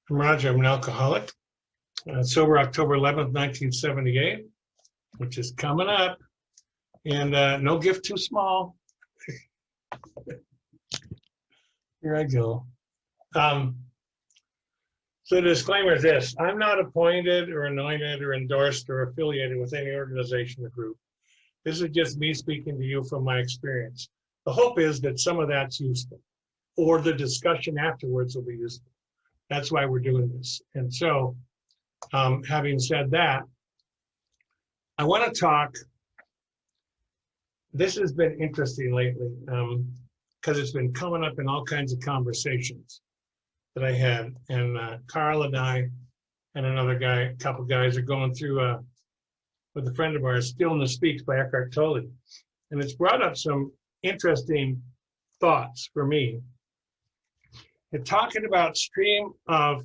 I'm Roger. I'm an alcoholic. Sober October 11th, 1978, which is coming up. And no gift too small. Here I go. So the disclaimer is this: I'm not appointed or anointed or endorsed or affiliated with any organization or group. This is just me speaking to you from my experience. The hope is that some of that's useful, or the discussion afterwards will be useful. That's why we're doing this. And so, having said that, I want to talk. This has been interesting lately because it's been coming up in all kinds of conversations that I had. And Carl and I and another guy, a couple guys, are going through with a friend of ours, Stillness Speaks by Eckhart Tolle. And it's brought up some interesting thoughts for me. And talking about stream of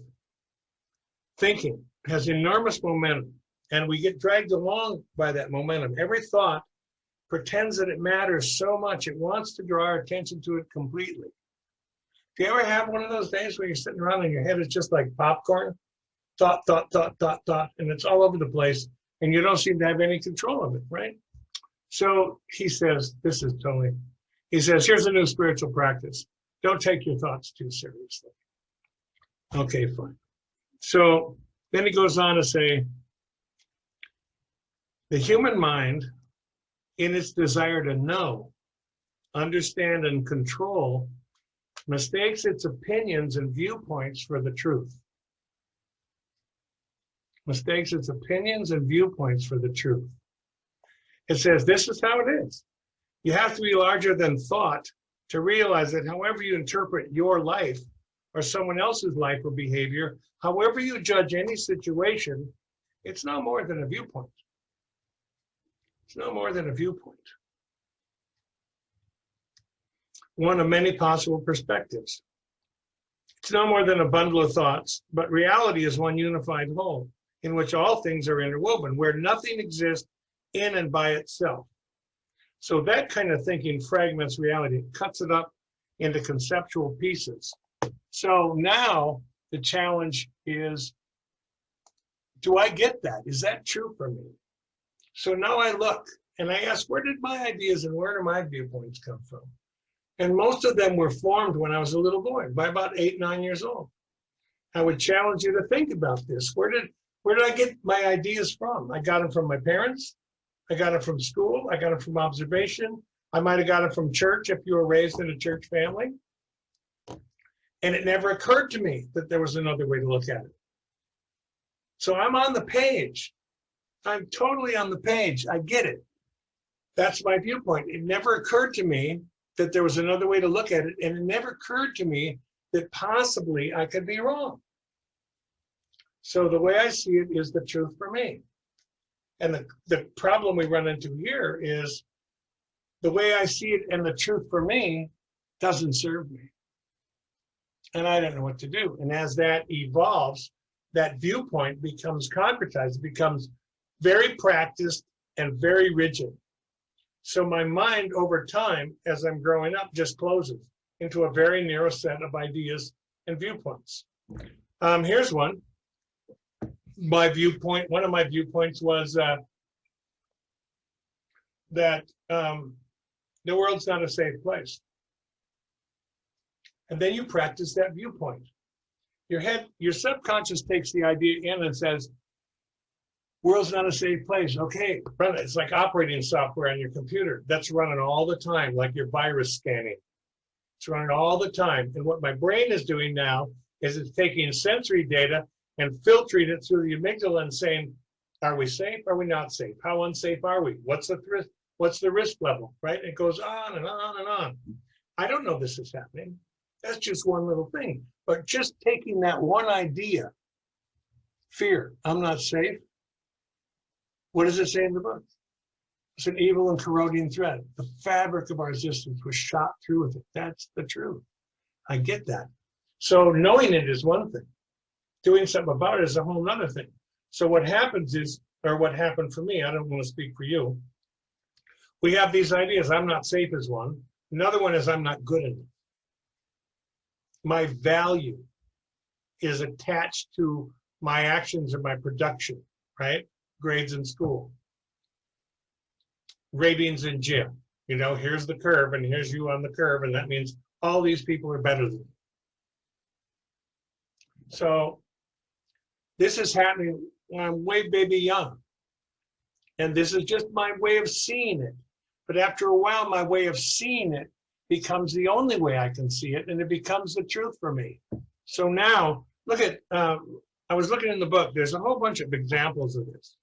thinking has enormous momentum, and we get dragged along by that momentum. Every thought pretends that it matters so much, it wants to draw our attention to it completely. Do you ever have one of those days where you're sitting around and your head is just like popcorn? Thought, and it's all over the place, and you don't seem to have any control of it, right? So he says, this is totally, he says, here's a new spiritual practice. Don't take your thoughts too seriously. Okay, fine. So then he goes on to say, the human mind, in its desire to know, understand, and control, mistakes its opinions and viewpoints for the truth. Mistakes its opinions and viewpoints for the truth. It says, this is how it is. You have to be larger than thought to realize that however you interpret your life or someone else's life or behavior, however you judge any situation, it's no more than a viewpoint. It's no more than a viewpoint. One of many possible perspectives. It's no more than a bundle of thoughts, but reality is one unified whole in which all things are interwoven, where nothing exists in and by itself. So that kind of thinking fragments reality, it cuts it up into conceptual pieces. So now the challenge is, do I get that? Is that true for me? So now I look and I ask, where did my ideas and where do my viewpoints come from? And most of them were formed when I was a little boy, by about 8, 9 years old. I would challenge you to think about this. Where did I get my ideas from? I got them from my parents. I got it from school. I got it from observation. I might have got it from church if you were raised in a church family. And it never occurred to me that there was another way to look at it. So I'm on the page. I'm totally on the page. I get it. That's my viewpoint. It never occurred to me that there was another way to look at it. And it never occurred to me that possibly I could be wrong. So the way I see it is the truth for me. And the problem we run into here is the way I see it and the truth for me doesn't serve me. And I don't know what to do. And as that evolves, that viewpoint becomes concretized. It becomes very practiced and very rigid. So my mind over time, as I'm growing up, just closes into a very narrow set of ideas and viewpoints. Here's one. My viewpoint, one of my viewpoints was that the world's not a safe place. And then you practice that viewpoint. Your subconscious takes the idea in and says, world's not a safe place. Okay, run it. It's like operating software on your computer. That's running all the time, like your virus scanning. It's running all the time. And what my brain is doing now is it's taking sensory data and filtering it through the amygdala and saying, are we safe? Are we not safe? How unsafe are we? What's the risk? What's the risk level, right? It goes on and on and on. I don't know this is happening. That's just one little thing. But just taking that one idea, fear, I'm not safe. What does it say in the book? It's an evil and corroding thread. The fabric of our existence was shot through with it. That's the truth. I get that. So knowing it is one thing. Doing something about it is a whole nother thing. So what happens is, or what happened for me, I don't want to speak for you. We have these ideas. I'm not safe is one. Another one is I'm not good enough. My value is attached to my actions and my production, right? Grades in school, ratings in gym. You know, here's the curve and here's you on the curve, and that means all these people are better than you. So this is happening when I'm way baby young. And this is just my way of seeing it. But after a while, my way of seeing it becomes the only way I can see it, and it becomes the truth for me. So now, look at, I was looking in the book, there's a whole bunch of examples of this.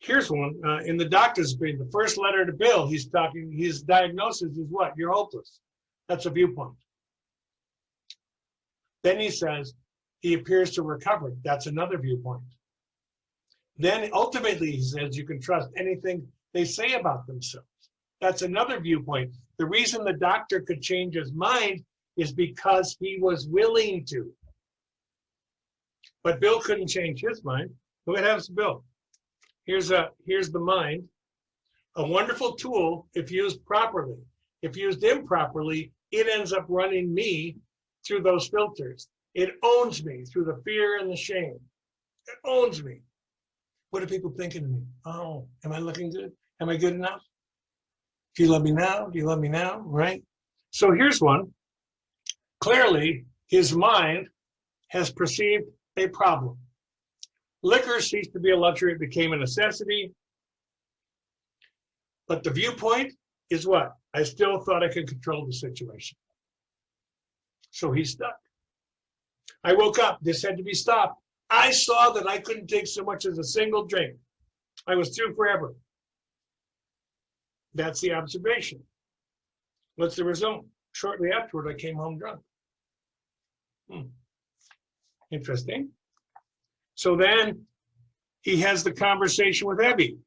Here's one, in the doctor's opinion, the first letter to Bill, he's talking, his diagnosis is what? You're hopeless. That's a viewpoint. Then he says, he appears to recover. That's another viewpoint. Then ultimately, he says, you can trust anything they say about themselves. That's another viewpoint. The reason the doctor could change his mind is because he was willing to. But Bill couldn't change his mind. What happens to Bill? Here's the mind, a wonderful tool if used properly. If used improperly, it ends up running me through those filters. It owns me through the fear and the shame. It owns me. What are people thinking of me? Oh, am I looking good? Am I good enough? Do you love me now? Do you love me now? Right? So here's one. Clearly, his mind has perceived a problem. Liquor ceased to be a luxury, it became a necessity. But the viewpoint is what? I still thought I could control the situation. So he's stuck. I woke up, this had to be stopped. I saw that I couldn't take so much as a single drink. I was through forever. That's the observation. What's the result? Shortly afterward, I came home drunk. Interesting. So then he has the conversation with Ebby.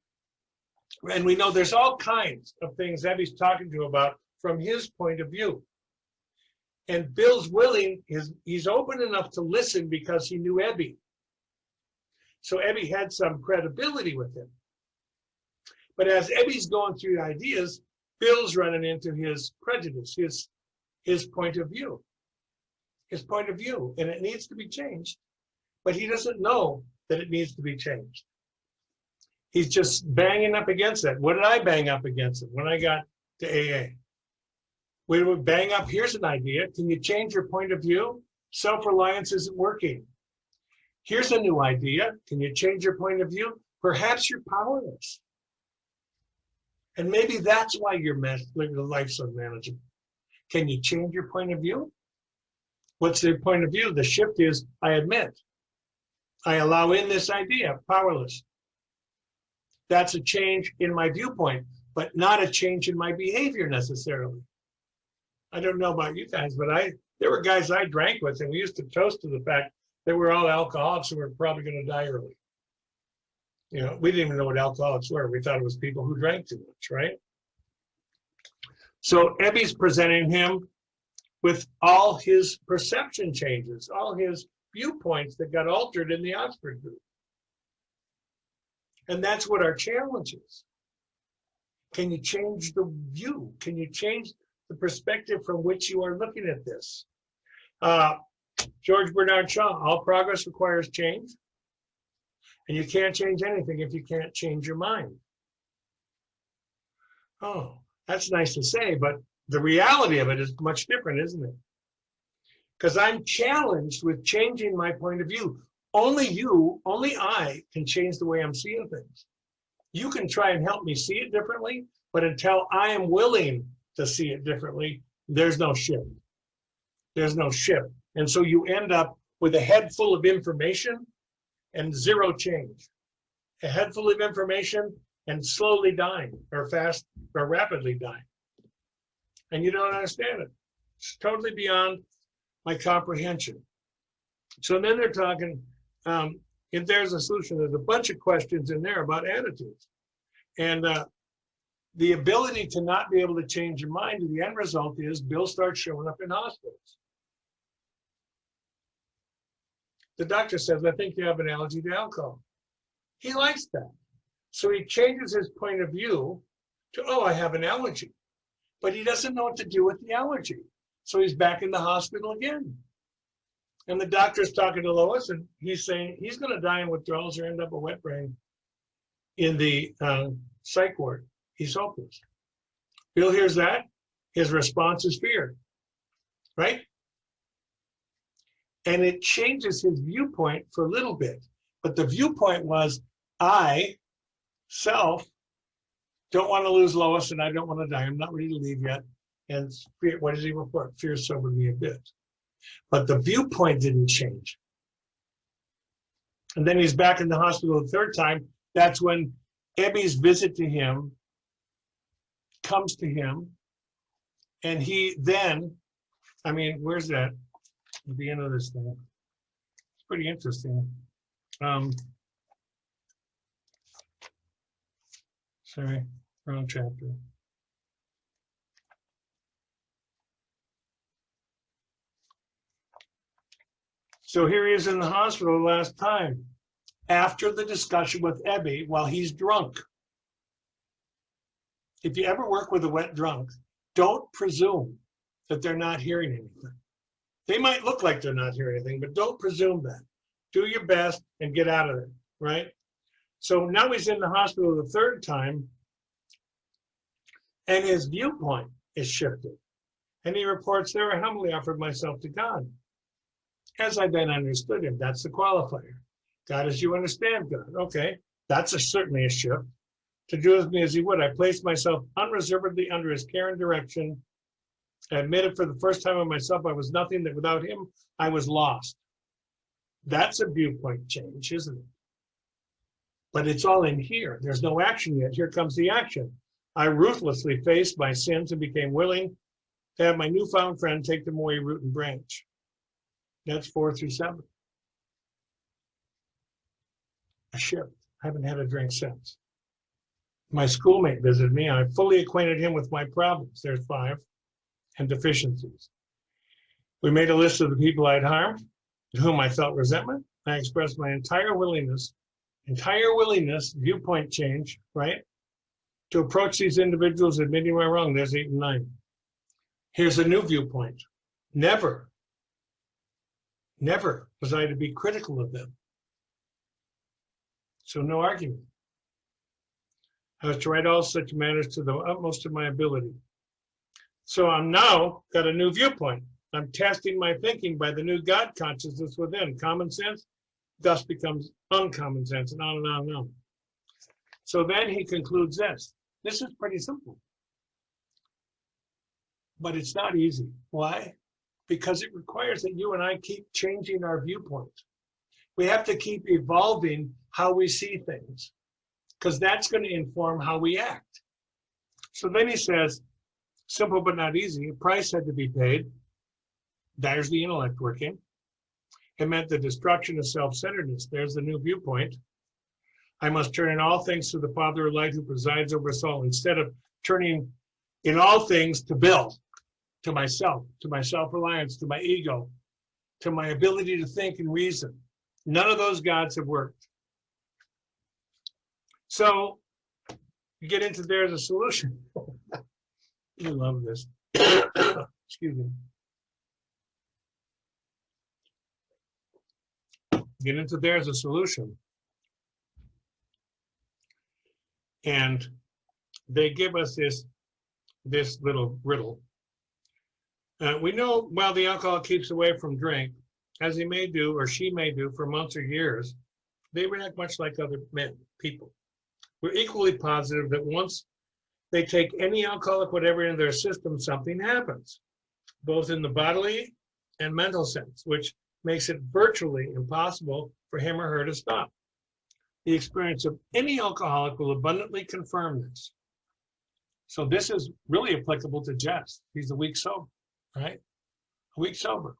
And we know there's all kinds of things Ebby's talking to about from his point of view. And Bill's willing, he's open enough to listen because he knew Ebby. So Ebby had some credibility with him. But as Ebby's going through the ideas, Bill's running into his prejudice, his point of view. His point of view, and it needs to be changed. But he doesn't know that it needs to be changed. He's just banging up against it. What did I bang up against it when I got to AA? We would bang up, here's an idea. Can you change your point of view? Self-reliance isn't working. Here's a new idea. Can you change your point of view? Perhaps you're powerless. And maybe that's why your life's unmanageable. Can you change your point of view? What's the point of view? The shift is, I admit. I allow in this idea, powerless. That's a change in my viewpoint, but not a change in my behavior necessarily. I don't know about you guys, but there were guys I drank with, and we used to toast to the fact that we're all alcoholics who were probably going to die early. You know, we didn't even know what alcoholics were. We thought it was people who drank too much, right? So Ebby's presenting him with all his perception changes, all his viewpoints that got altered in the Oxford group. And that's what our challenge is. Can you change the view? Can you change the perspective from which you are looking at this? George Bernard Shaw, all progress requires change. And you can't change anything if you can't change your mind. Oh, that's nice to say, but the reality of it is much different, isn't it? Because I'm challenged with changing my point of view. Only I can change the way I'm seeing things. You can try and help me see it differently, but until I am willing to see it differently, there's no shift. There's no shift. And so you end up with a head full of information and zero change. A head full of information and slowly dying, or fast, or rapidly dying. And you don't understand it. It's totally beyond my comprehension. So then they're talking, if there's a solution, there's a bunch of questions in there about attitudes. And the ability to not be able to change your mind, the end result is Bill starts showing up in hospitals. The doctor says, I think you have an allergy to alcohol. He likes that. So he changes his point of view to, oh, I have an allergy. But he doesn't know what to do with the allergy. So he's back in the hospital again. And the doctor's talking to Lois, and he's saying he's going to die in withdrawals or end up a wet brain in the psych ward. He's hopeless. Bill hears that. His response is fear, right? And it changes his viewpoint for a little bit. But the viewpoint was, I, self, don't want to lose Lois, and I don't want to die. I'm not ready to leave yet. And fear, what does he report? Fear sobered me a bit. But the viewpoint didn't change. And then he's back in the hospital the third time. That's when Ebby's visit to him comes to him. And he then, I mean, where's that? At the end of this thing. It's pretty interesting. Sorry, wrong chapter. So here he is in the hospital the last time, after the discussion with Ebby while he's drunk. If you ever work with a wet drunk, don't presume that they're not hearing anything. They might look like they're not hearing anything, but don't presume that. Do your best and get out of it, right? So now he's in the hospital the third time, and his viewpoint is shifted. And he reports, there I humbly offered myself to God, as I then understood him. That's the qualifier. God as you understand God. Okay, that's certainly a shift. To do with me as he would, I placed myself unreservedly under his care and direction. I admitted for the first time of myself I was nothing, that without him I was lost. That's a viewpoint change, isn't it? But it's all in here. There's no action yet. Here comes the action. I ruthlessly faced my sins and became willing to have my newfound friend take them away root and branch. That's 4 through 7. A shift. I haven't had a drink since. My schoolmate visited me. I fully acquainted him with my problems. There's 5. And deficiencies. We made a list of the people I'd harmed, to whom I felt resentment. I expressed my entire willingness, viewpoint change, right? To approach these individuals admitting my wrong. There's 8 and 9. Here's a new viewpoint. Never was I to be critical of them. So no argument. I was to write all such matters to the utmost of my ability. So I'm now got a new viewpoint. I'm testing my thinking by the new God consciousness within. Common sense thus becomes uncommon sense, and on and on and on. So then he concludes this. This is pretty simple. But it's not easy. Why? Because it requires that you and I keep changing our viewpoint. We have to keep evolving how we see things, because that's going to inform how we act. So then he says, simple but not easy. A price had to be paid. There's the intellect working. It meant the destruction of self-centeredness. There's the new viewpoint. I must turn in all things to the Father of light who presides over us all, instead of turning in all things to Bill, to myself, to my self-reliance, to my ego, to my ability to think and reason. None of those gods have worked. So you get into there's a solution. I love this. Excuse me. Get into there's a solution. And they give us this little riddle. We know while the alcoholic keeps away from drink, as he may do or she may do for months or years, they react much like other men, people. We're equally positive that once they take any alcoholic whatever into their system, something happens, both in the bodily and mental sense, which makes it virtually impossible for him or her to stop. The experience of any alcoholic will abundantly confirm this. So this is really applicable to Jess. He's a week sober, right? A week sober.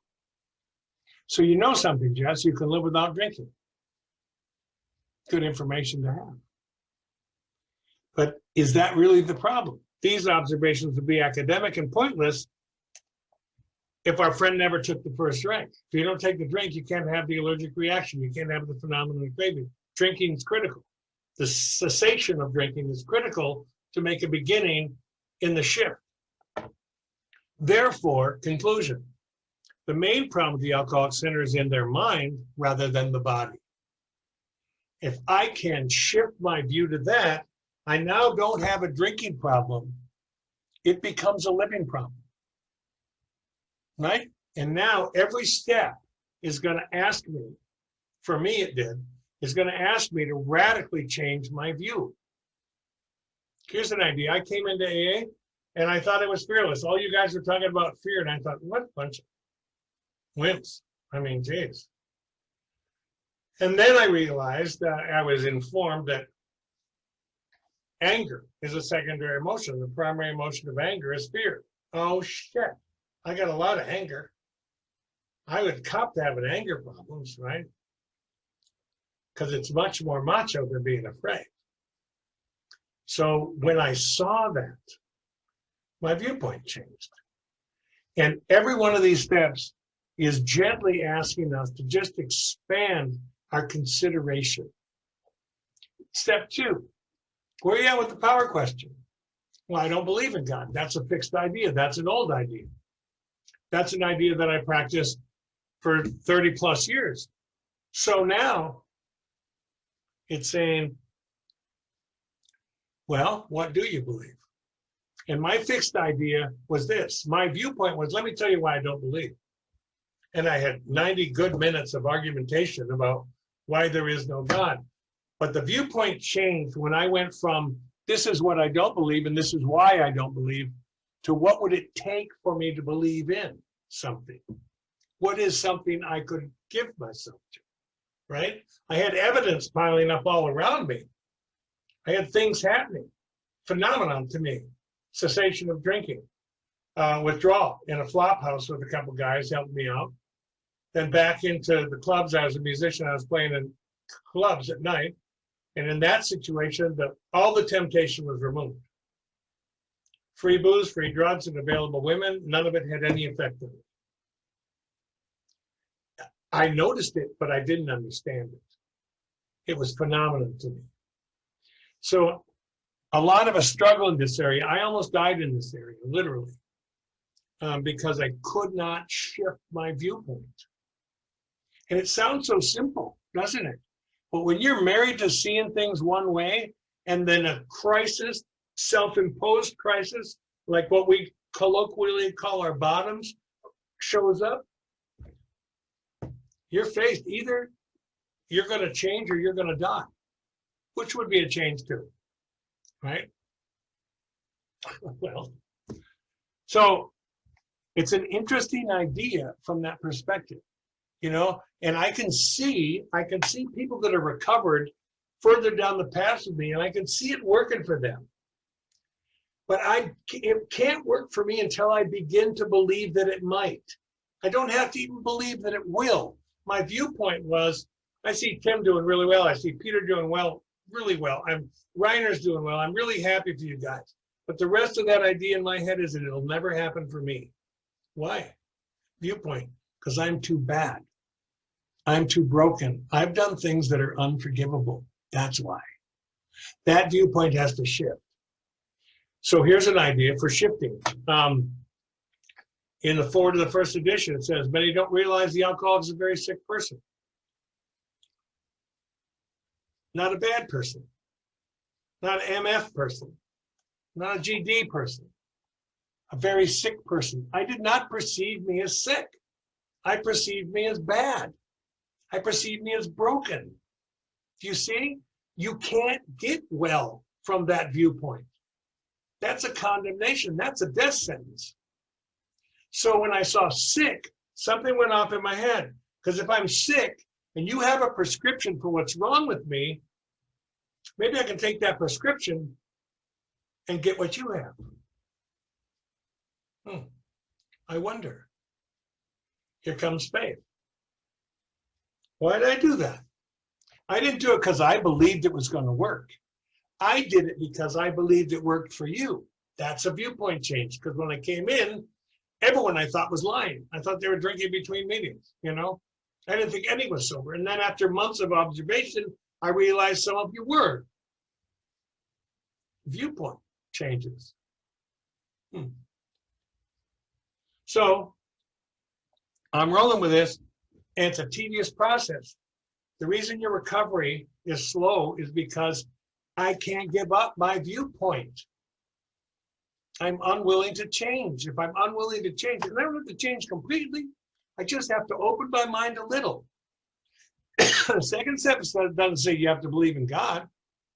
So you know something, Jess, you can live without drinking. Good information to have. But is that really the problem? These observations would be academic and pointless if our friend never took the first drink. If you don't take the drink, you can't have the allergic reaction. You can't have the phenomenon of craving. Drinking is critical. The cessation of drinking is critical to make a beginning in the shift. Therefore, conclusion. The main problem with the alcoholic centers in their mind rather than the body. If I can shift my view to that, I now don't have a drinking problem. It becomes a living problem, right? And now every step is going to ask me, for me it did, is going to ask me to radically change my view. Here's an idea. I came into AA and I thought it was fearless. All you guys were talking about fear, and I thought, what a bunch of wimps. I mean, geez. And then I realized that I was informed that anger is a secondary emotion. The primary emotion of anger is fear. Oh, shit. I got a lot of anger. I would cop to having anger problems, right? Because it's much more macho than being afraid. So when I saw that, my viewpoint changed. And every one of these steps is gently asking us to just expand our consideration. Step 2, where are you at with the power question? Well, I don't believe in God. That's a fixed idea. That's an old idea. That's an idea that I practiced for 30 plus years. So now it's saying, well, what do you believe? And my fixed idea was this. My viewpoint was, let me tell you why I don't believe. And I had 90 good minutes of argumentation about why there is no God. But the viewpoint changed when I went from, this is what I don't believe and this is why I don't believe, to what would it take for me to believe in something? What is something I could give myself to, right? I had evidence piling up all around me. I had things happening, phenomenon to me, cessation of drinking, withdrawal in a flop house with a couple guys helping me out. Then back into the clubs. I was a musician. I was playing in clubs at night. And in that situation, all the temptation was removed. Free booze, free drugs, and available women. None of it had any effect on me. I noticed it, but I didn't understand it. It was phenomenal to me. So a lot of us struggle in this area. I almost died in this area, literally, because I could not shift my viewpoint. And it sounds so simple, doesn't it? But when you're married to seeing things one way, and then a crisis, self-imposed crisis, like what we colloquially call our bottoms, shows up, you're faced, either you're going to change or you're going to die. Which would be a change too, right? Well, so it's an interesting idea from that perspective, you know, and I can see people that are recovered further down the path with me, and I can see it working for them. But it can't work for me until I begin to believe that it might. I don't have to even believe that it will. My viewpoint was, I see Tim doing really well. I see Peter doing well, really well. Reiner's doing well. I'm really happy for you guys. But the rest of that idea in my head is that it'll never happen for me. Why? Viewpoint. Because I'm too bad. I'm too broken. I've done things that are unforgivable. That's why. That viewpoint has to shift. So here's an idea for shifting. In the forward of the first edition, it says, many don't realize the alcoholic is a very sick person. Not a bad person. Not an MF person. Not a GD person. A very sick person. I did not perceive me as sick. I perceived me as bad. I perceived me as broken. Do you see? You can't get well from that viewpoint. That's a condemnation. That's a death sentence. So when I saw sick, something went off in my head. Because if I'm sick and you have a prescription for what's wrong with me, maybe I can take that prescription and get what you have. I wonder. Here comes faith. Why did I do that? I didn't do it because I believed it was going to work. I did it because I believed it worked for you. That's a viewpoint change. Because when I came in, everyone I thought was lying. I thought they were drinking between meetings, you know? I didn't think any was sober. And then after months of observation, I realized some of you were. Viewpoint changes. So I'm rolling with this, and it's a tedious process. The reason your recovery is slow is because I can't give up my viewpoint. I'm unwilling to change. If I'm unwilling to change, and I don't have to change completely, I just have to open my mind a little. The second step doesn't say you have to believe in God. It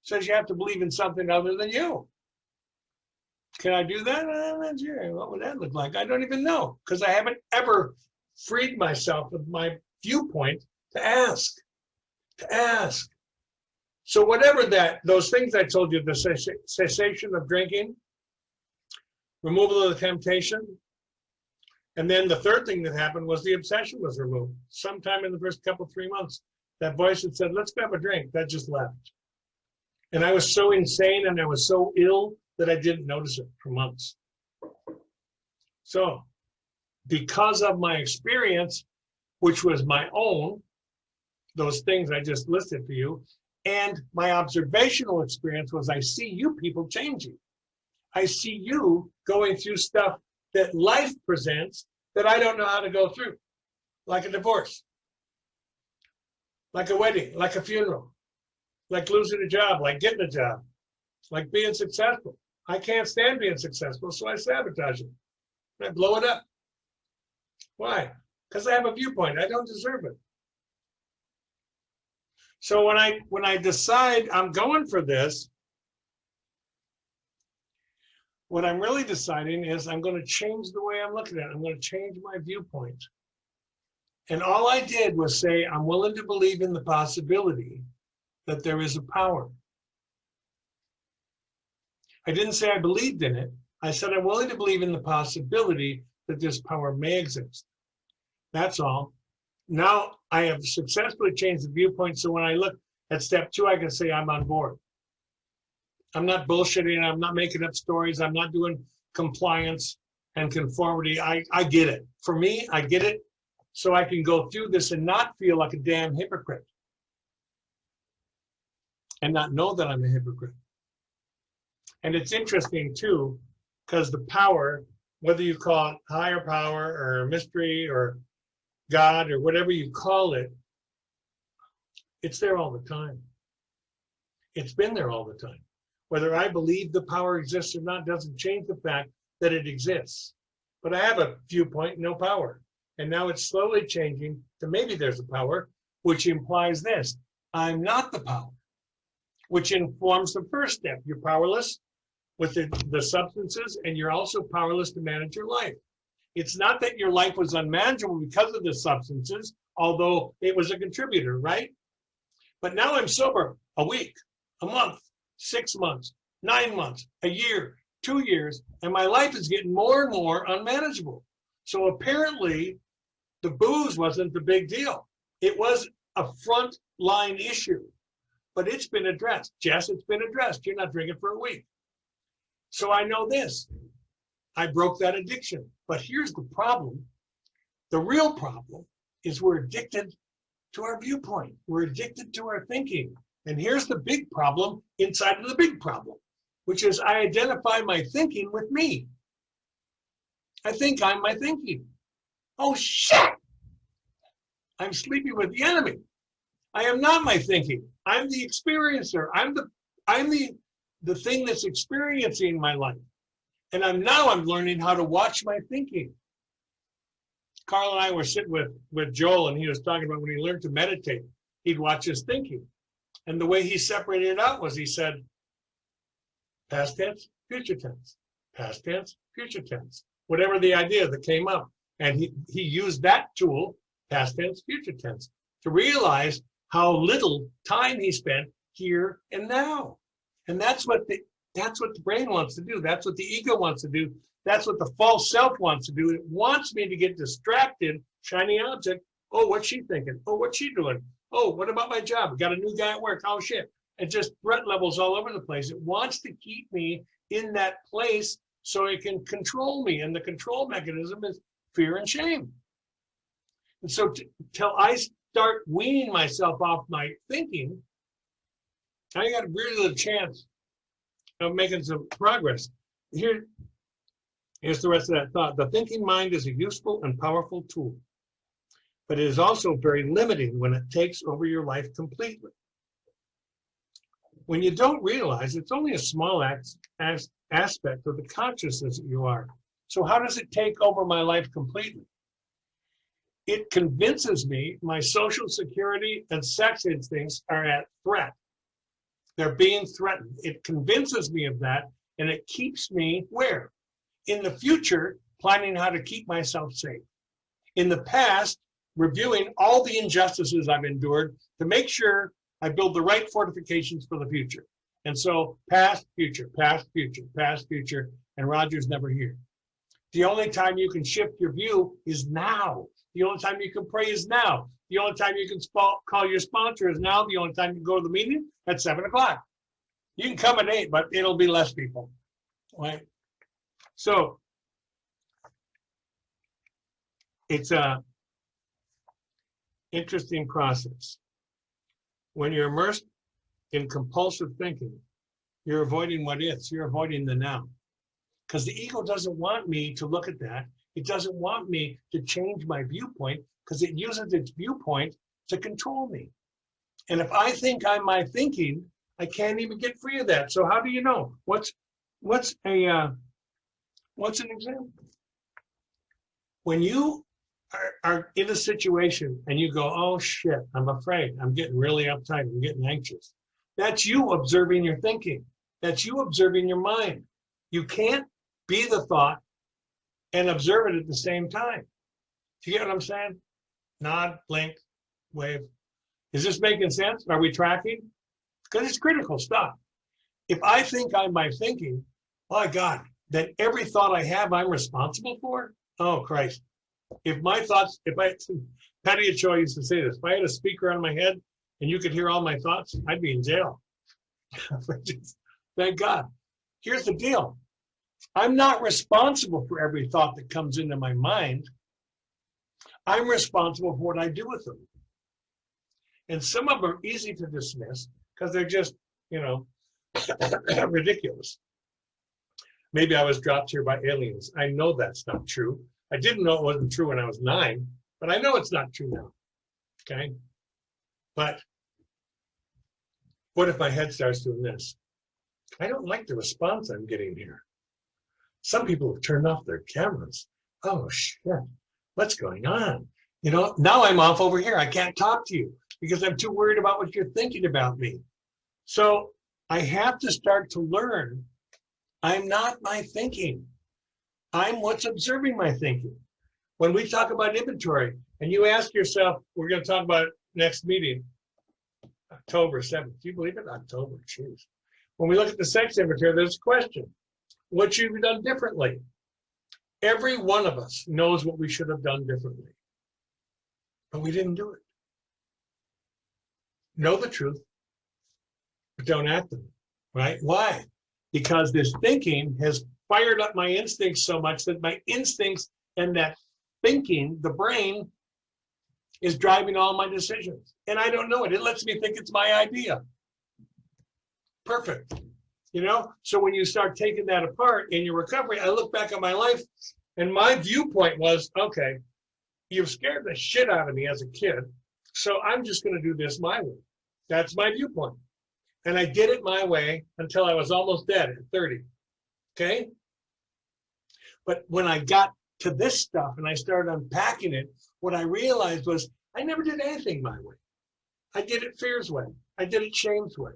says you have to believe in something other than you. Can I do that? I'm not sure. What would that look like? I don't even know, because I haven't ever freed myself of my viewpoint to ask. So whatever those things I told you, the cessation of drinking, removal of the temptation, and then the third thing that happened was the obsession was removed. Sometime in the first 3 months, that voice that said, let's grab a drink, that just left. And I was so insane and I was so ill that I didn't notice it for months. So because of my experience, which was my own, those things I just listed for you, and my observational experience was I see you people changing. I see you going through stuff that life presents that I don't know how to go through, like a divorce, like a wedding, like a funeral, like losing a job, like getting a job, like being successful. I can't stand being successful, so I sabotage it. I blow it up. Why? Because I have a viewpoint. I don't deserve it. So when I decide I'm going for this, what I'm really deciding is I'm going to change the way I'm looking at it. I'm going to change my viewpoint. And all I did was say, I'm willing to believe in the possibility that there is a power. I didn't say I believed in it. I said I'm willing to believe in the possibility that this power may exist. That's all. Now I have successfully changed the viewpoint, so when I look at step 2, I can say I'm on board. I'm not bullshitting, I'm not making up stories, I'm not doing compliance and conformity. I get it. For me, I get it, so I can go through this and not feel like a damn hypocrite. And not know that I'm a hypocrite. And it's interesting too, because the power, whether you call it higher power or mystery or God or whatever you call it, it's there all the time. It's been there all the time. Whether I believe the power exists or not doesn't change the fact that it exists. But I have a viewpoint, no power. And now it's slowly changing to maybe there's a power, which implies this: I'm not the power, which informs the first step. You're powerless with the substances, and you're also powerless to manage your life. It's not that your life was unmanageable because of the substances, although it was a contributor, right? But now I'm sober a week, a month, 6 months, 9 months, a year, 2 years, and my life is getting more and more unmanageable. So apparently the booze wasn't the big deal. It was a front line issue, but it's been addressed. Jess, it's been addressed. You're not drinking for a week. So I know this. I broke that addiction. But here's the problem. The real problem is we're addicted to our viewpoint. We're addicted to our thinking. And here's the big problem inside of the big problem, which is I identify my thinking with me. I think I'm my thinking. Oh, shit! I'm sleeping with the enemy. I am not my thinking. I'm the experiencer. I'm the thing that's experiencing my life. And I'm learning how to watch my thinking. Carl and I were sitting with Joel, and he was talking about when he learned to meditate, he'd watch his thinking. And the way he separated it out was he said, past tense, future tense, past tense, future tense, whatever the idea that came up. And he used that tool, past tense, future tense, to realize how little time he spent here and now. And that's what the brain wants to do. That's what the ego wants to do. That's what the false self wants to do. It wants me to get distracted, shiny object. Oh, what's she thinking? Oh, what's she doing? Oh, what about my job? We got a new guy at work. Oh, shit. It just threat levels all over the place. It wants to keep me in that place so it can control me. And the control mechanism is fear and shame. And so till I start weaning myself off my thinking, I got a really little chance of making some progress. Here's the rest of that thought. The thinking mind is a useful and powerful tool. but it is also very limiting when it takes over your life completely. When you don't realize it's only a small aspect of the consciousness that you are. So how does it take over my life completely? It convinces me my social security and sex instincts are at threat. They're being threatened. It convinces me of that, and it keeps me where? In the future, planning how to keep myself safe. In the past, reviewing all the injustices I've endured to make sure I build the right fortifications for the future. And so past, future, past, future, past, future, and Roger's never here. The only time you can shift your view is now. The only time you can pray is now. The only time you can call your sponsor is now. The only time you can go to the meeting at 7 o'clock. You can come at 8, but it'll be less people, right? So it's a interesting process. When you're immersed in compulsive thinking, you're avoiding what is, you're avoiding the now. Because the ego doesn't want me to look at that. It doesn't want me to change my viewpoint because it uses its viewpoint to control me. And if I think I'm my thinking, I can't even get free of that. So how do you know? What's an example? When you are in a situation and you go, oh shit, I'm afraid, I'm getting really uptight, I'm getting anxious. That's you observing your thinking. That's you observing your mind. You can't be the thought and observe it at the same time. Do you get what I'm saying? Nod, blink, wave. Is this making sense? Are we tracking? Because it's critical stuff. If I think I'm my thinking, oh my God, then every thought I have, I'm responsible for? Oh Christ. If my thoughts, Patty Choi used to say this, if I had a speaker on my head and you could hear all my thoughts, I'd be in jail. Thank God. Here's the deal. I'm not responsible for every thought that comes into my mind. I'm responsible for what I do with them. And some of them are easy to dismiss because they're just, ridiculous. Maybe I was dropped here by aliens. I know that's not true. I didn't know it wasn't true when I was 9, but I know it's not true now. Okay? But what if my head starts doing this? I don't like the response I'm getting here. Some people have turned off their cameras. Oh shit, what's going on? Now I'm off over here. I can't talk to you because I'm too worried about what you're thinking about me. So I have to start to learn I'm not my thinking. I'm what's observing my thinking. When we talk about inventory and you ask yourself, we're going to talk about it next meeting, October 7th. Do you believe it? October, jeez. When we look at the sex inventory, there's a question. What should be done differently? Every one of us knows what we should have done differently, but we didn't do it. Know the truth, but don't act on it, right? Why? Because this thinking has fired up my instincts so much that my instincts and that thinking, the brain, is driving all my decisions. And I don't know it. It lets me think it's my idea. Perfect. So when you start taking that apart in your recovery, I look back at my life and my viewpoint was, okay, you've scared the shit out of me as a kid. So I'm just going to do this my way. That's my viewpoint. And I did it my way until I was almost dead at 30. Okay? But when I got to this stuff and I started unpacking it, what I realized was I never did anything my way. I did it fear's way. I did it shame's way.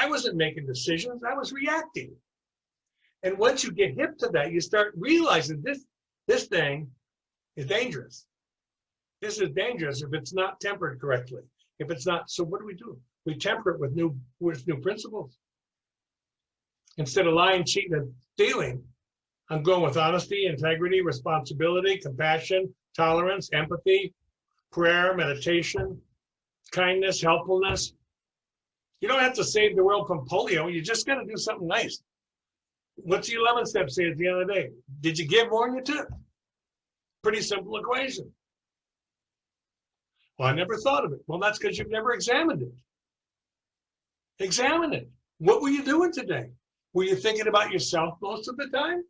I wasn't making decisions. I was reacting. And once you get hip to that, you start realizing this thing is dangerous. This is dangerous if it's not tempered correctly. If it's not, so what do? We temper it with new principles. Instead of lying, cheating, and stealing, I'm going with honesty, integrity, responsibility, compassion, tolerance, empathy, prayer, meditation, kindness, helpfulness. You don't have to save the world from polio. You just got to do something nice. What's the 11th step say at the end of the day? Did you give more than you took? Pretty simple equation. Well, I never thought of it. Well, that's because you've never examined it. Examine it. What were you doing today? Were you thinking about yourself most of the time?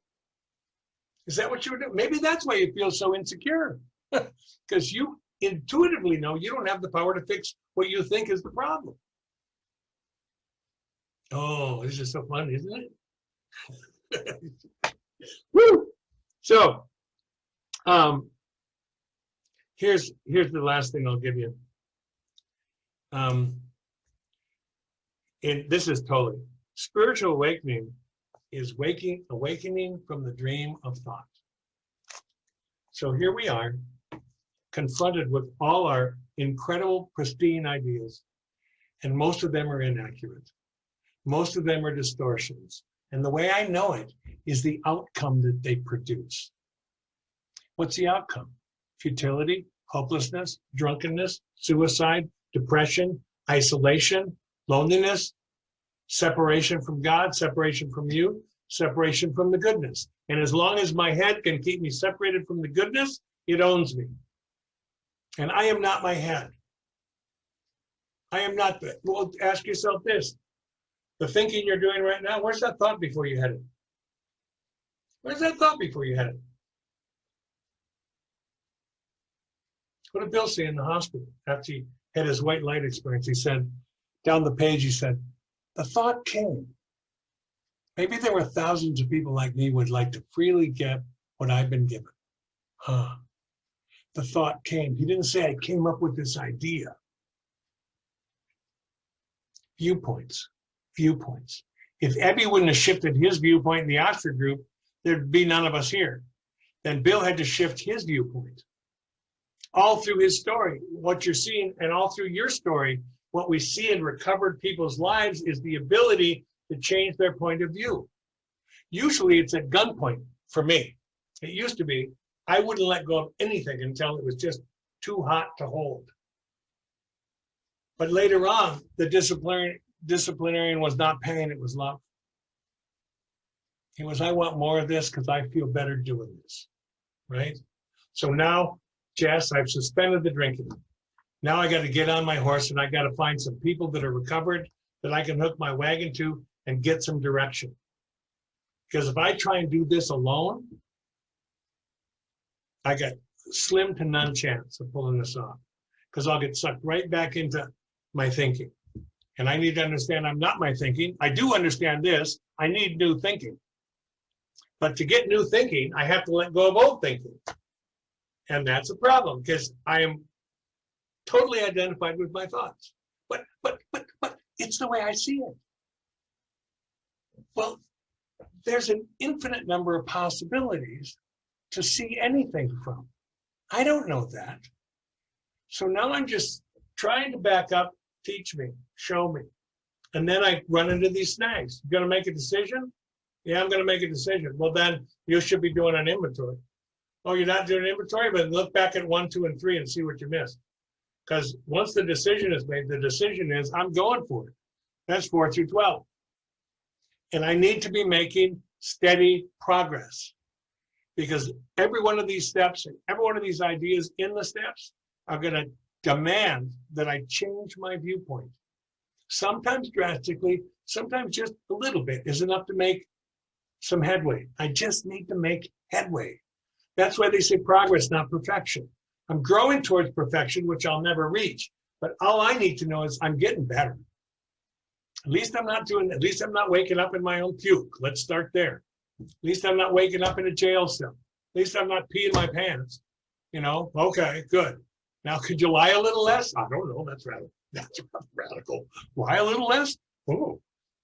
Is that what you were doing? Maybe that's why you feel so insecure. Because you intuitively know you don't have the power to fix what you think is the problem. Oh, this is so fun, isn't it? Woo! So, here's the last thing I'll give you. This is totally spiritual awakening is awakening from the dream of thought. So here we are, confronted with all our incredible, pristine ideas, and most of them are inaccurate. Most of them are distortions. And the way I know it is the outcome that they produce. What's the outcome? Futility, hopelessness, drunkenness, suicide, depression, isolation, loneliness, separation from God, separation from you, separation from the goodness. And as long as my head can keep me separated from the goodness, it owns me. And I am not my head. I am not the, well, ask yourself this. The thinking you're doing right now, where's that thought before you had it? Where's that thought before you had it? What did Bill say in the hospital after he had his white light experience? He said, down the page, he said, the thought came. Maybe there were thousands of people like me who would like to freely get what I've been given. Huh. The thought came. He didn't say I came up with this idea. Viewpoints. Viewpoints. If Ebby wouldn't have shifted his viewpoint in the Oxford group, there'd be none of us here. Then Bill had to shift his viewpoint. All through his story, what you're seeing, and all through your story, what we see in recovered people's lives is the ability to change their point of view. Usually it's at gunpoint for me. It used to be, I wouldn't let go of anything until it was just too hot to hold. But later on, the disciplinarian was not pain, it was love. It was, I want more of this because I feel better doing this, right? So now, Jess, I've suspended the drinking. Now I got to get on my horse and I got to find some people that are recovered that I can hook my wagon to and get some direction. Because if I try and do this alone, I got slim to none chance of pulling this off. Because I'll get sucked right back into my thinking. And I need to understand I'm not my thinking. I do understand this. I need new thinking. But to get new thinking, I have to let go of old thinking. And that's a problem because I am totally identified with my thoughts. But it's the way I see it. Well, there's an infinite number of possibilities to see anything from. I don't know that. So now I'm just trying to back up, teach me, show me. And then I run into these snags. You're going to make a decision? Yeah, I'm going to make a decision. Well, then you should be doing an inventory. Oh, you're not doing an inventory? But look back at 1, 2, and 3 and see what you missed. Because once the decision is made, the decision is I'm going for it. That's 4 through 12. And I need to be making steady progress. Because every one of these steps and every one of these ideas in the steps are going to demand that I change my viewpoint. Sometimes drastically, sometimes just a little bit is enough to make some headway. I just need to make headway. That's why they say progress, not perfection. I'm growing towards perfection, which I'll never reach. But all I need to know is I'm getting better. At least I'm not waking up in my own puke. Let's start there. At least I'm not waking up in a jail cell. At least I'm not peeing my pants. You know, okay, good. Now, could you lie a little less? I don't know. That's radical. Lie a little less? Oh,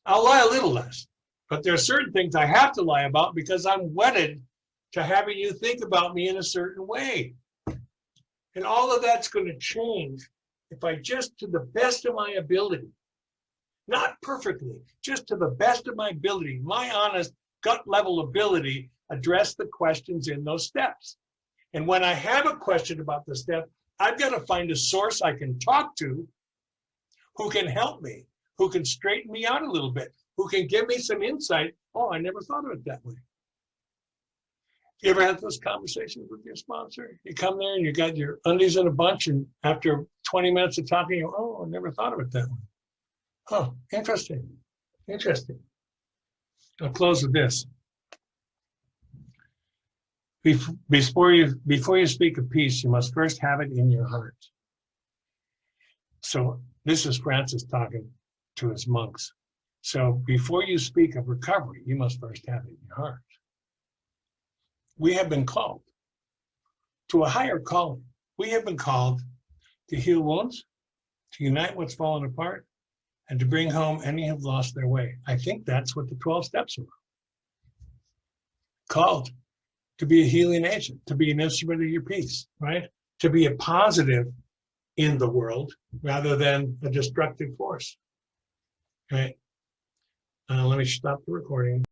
I'll lie a little less. But there are certain things I have to lie about because I'm wedded to having you think about me in a certain way. And all of that's going to change if I just, to the best of my ability, not perfectly, just to the best of my ability, my honest gut level ability, address the questions in those steps. And when I have a question about the step, I've got to find a source I can talk to who can help me, who can straighten me out a little bit, who can give me some insight. Oh, I never thought of it that way. You ever had those conversations with your sponsor? You come there and you got your undies in a bunch, and after 20 minutes of talking, you go, oh, I never thought of it that way. Oh, interesting. Interesting. I'll close with this. Before you speak of peace, you must first have it in your heart. So this is Francis talking to his monks. So before you speak of recovery, you must first have it in your heart. We have been called to a higher calling. We have been called to heal wounds, to unite what's fallen apart, and to bring home any who've lost their way. I think that's what the 12 steps are. Called to be a healing agent, to be an instrument of your peace, right? To be a positive in the world rather than a destructive force, right? Let me stop the recording.